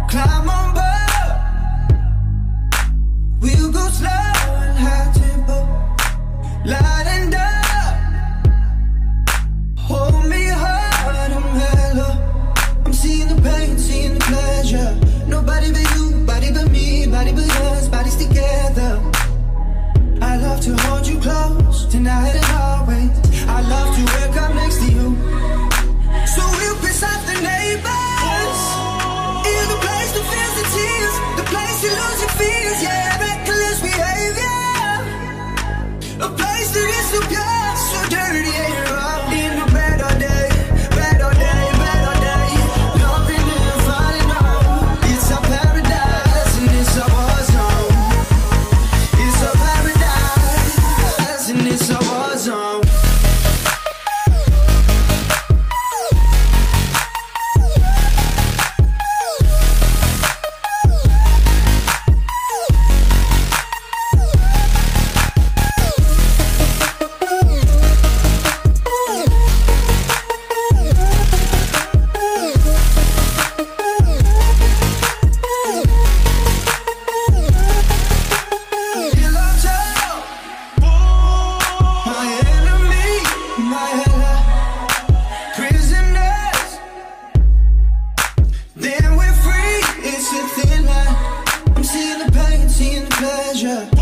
Climb on board. We'll go slow and high tempo, light and dark. Hold me hard and mellow. I'm seeing the pain, seeing the pleasure. Nobody but you, body but me, body but us, bodies together. I love to hold you close, tonight and always. I love to wake up next to you. So we'll piss off the neighbors. In the place that feels the tears, the place you lose your fears, yeah, reckless behavior. A place that is so pure, so dirty and raw. In the bad all day, bad all day, bad all day. Loving and falling on. It's our paradise and it's our war zone. It's our paradise and it's our war zone. Then we're free, it's a thin line. I'm seeing the pain, seeing the pleasure.